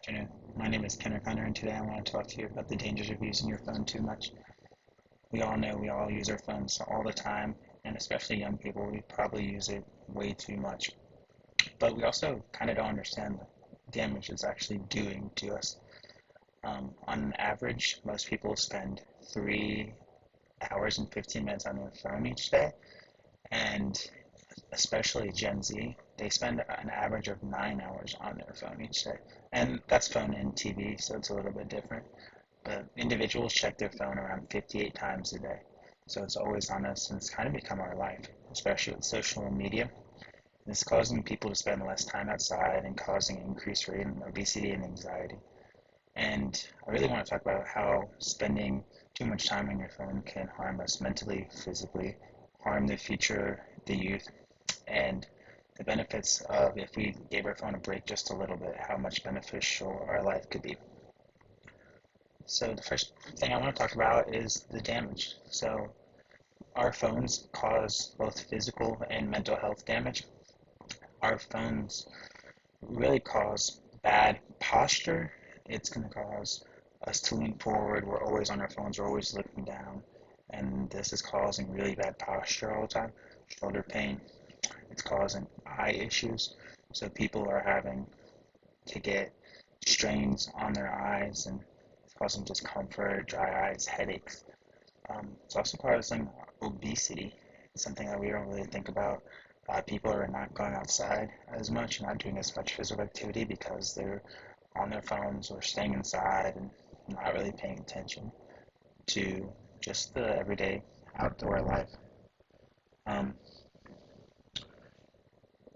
Afternoon. My name is Ken O'Connor, and today I want to talk to you about the dangers of using your phone too much. We all know we all use our phones all the time, and especially young people, we probably use it way too much. But we also kind of don't understand the damage it's actually doing to us. On average, most people spend 3 hours and 15 minutes on their phone each day, and especially Gen Z, they spend an average of 9 hours on their phone each day. And that's phone and TV, so it's a little bit different. But individuals check their phone around 58 times a day. So it's always on us and it's kind of become our life, especially with social media. It's causing people to spend less time outside and causing an increased rate in obesity and anxiety. And I really want to talk about how spending too much time on your phone can harm us mentally, physically, harm the future, the youth, and the benefits of if we gave our phone a break just a little bit, how much beneficial our life could be. So the first thing I want to talk about is the damage. So our phones cause both physical and mental health damage. Our phones really cause bad posture. It's going to cause us to lean forward. We're always on our phones. We're always looking down. And this is causing really bad posture all the time. Shoulder pain. It's causing eye issues. So people are having to get strains on their eyes, and it's causing discomfort, dry eyes, headaches. It's also causing obesity. It's something that we don't really think about. People are not going outside as much, not doing as much physical activity because they're on their phones or staying inside and not really paying attention to just the everyday outdoor life. Um,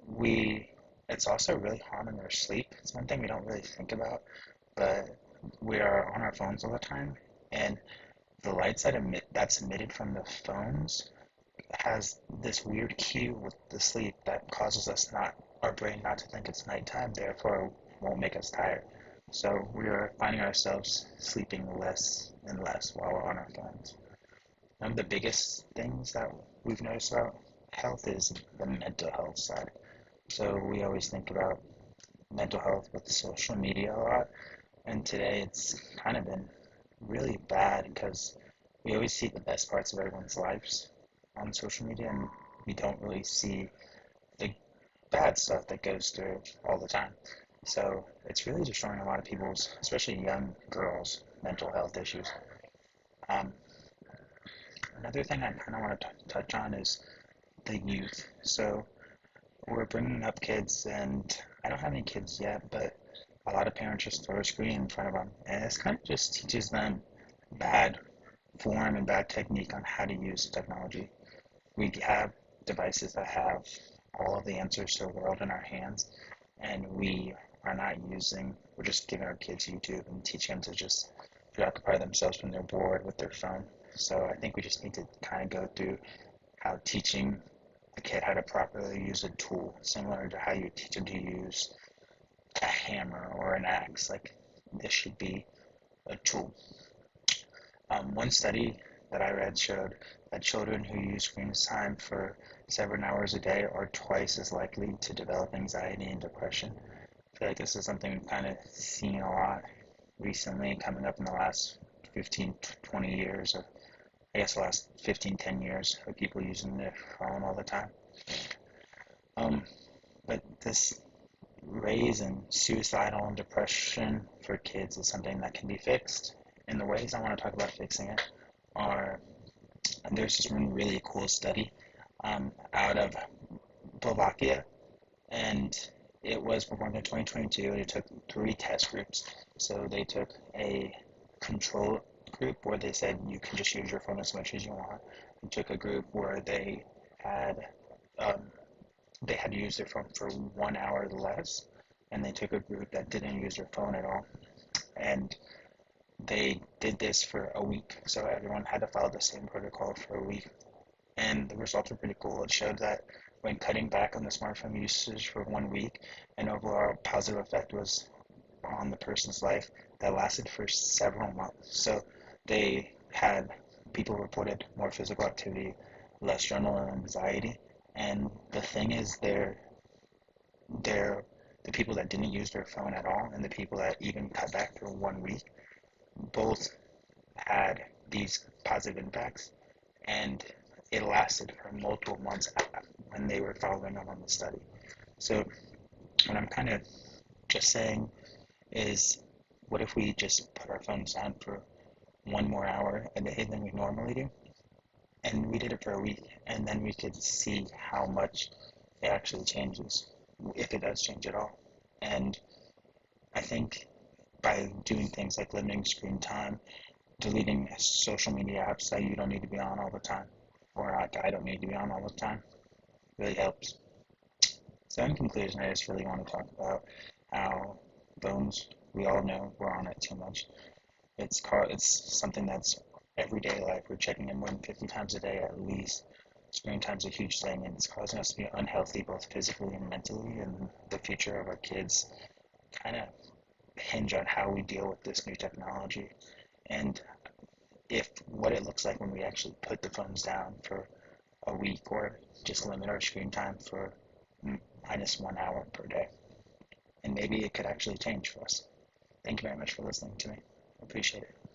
we it's also really harming our sleep. It's one thing we don't really think about, but we are on our phones all the time, and the lights that's emitted from the phones has this weird cue with the sleep that causes us not our brain not to think it's nighttime, therefore won't make us tired. So we are finding ourselves sleeping less and less while we're on our phones. One of the biggest things that we've noticed about health is the mental health side. So we always think about mental health with social media a lot, and today it's kind of been really bad because we always see the best parts of everyone's lives on social media, and we don't really see the bad stuff that goes through all the time. So it's really destroying a lot of people's, especially young girls, mental health issues. Um, Another thing I kind of want to touch on is the youth. So we're bringing up kids, and I don't have any kids yet, but a lot of parents just throw a screen in front of them, and this kind of just teaches them bad form and bad technique on how to use technology. We have devices that have all of the answers to the world in our hands, and we are not we're just giving our kids YouTube and teaching them to just preoccupy themselves when they're bored with their phone. So I think we just need to kind of go through how teaching a kid how to properly use a tool, similar to how you teach them to use a hammer or an axe. Like, this should be a tool. One study that I read showed that children who use screen time for 7 hours a day are twice as likely to develop anxiety and depression. I feel like this is something we've kind of seen a lot recently, coming up in the last 15, 20 years, or I guess the last 15, 10 years of people using their phone all the time. Um, but this raise in suicidal and depression for kids is something that can be fixed. And the ways I want to talk about fixing it are, and there's this one really cool study out of Slovakia, and it was performed in 2022, and it took 3 test groups. So they took a control group where they said you can just use your phone as much as you want. They took a group where had um, they had to use their phone for 1 hour less, and they took a group that didn't use their phone at all. And they did this for a week, so everyone had to follow the same protocol for a week. And the results were pretty cool. It showed that when cutting back on the smartphone usage for 1 week, an overall positive effect was on the person's life that lasted for several months. So they had people reported more physical activity, less general anxiety, and the thing is their the people that didn't use their phone at all and the people that even cut back for 1 week both had these positive impacts, and it lasted for multiple months when they were following up on the study. So what I'm kind of just saying is, what if we just put our phones down for 1 more hour a day than we normally do? And we did it for a week, and then we could see how much it actually changes, if it does change at all. And I think by doing things like limiting screen time, deleting social media apps that you don't need to be on all the time, or I don't need to be on all the time, really helps. So in conclusion, I just really want to talk about how phones, we all know we're on it too much. It's something that's everyday life. We're checking it more than 50 times a day at least. Screen time's a huge thing, and it's causing us to be unhealthy both physically and mentally. And the future of our kids kind of hinge on how we deal with this new technology, and if what it looks like when we actually put the phones down for a week, or just limit our screen time for -1 hour per day. And maybe it could actually change for us. Thank you very much for listening to me. I appreciate it.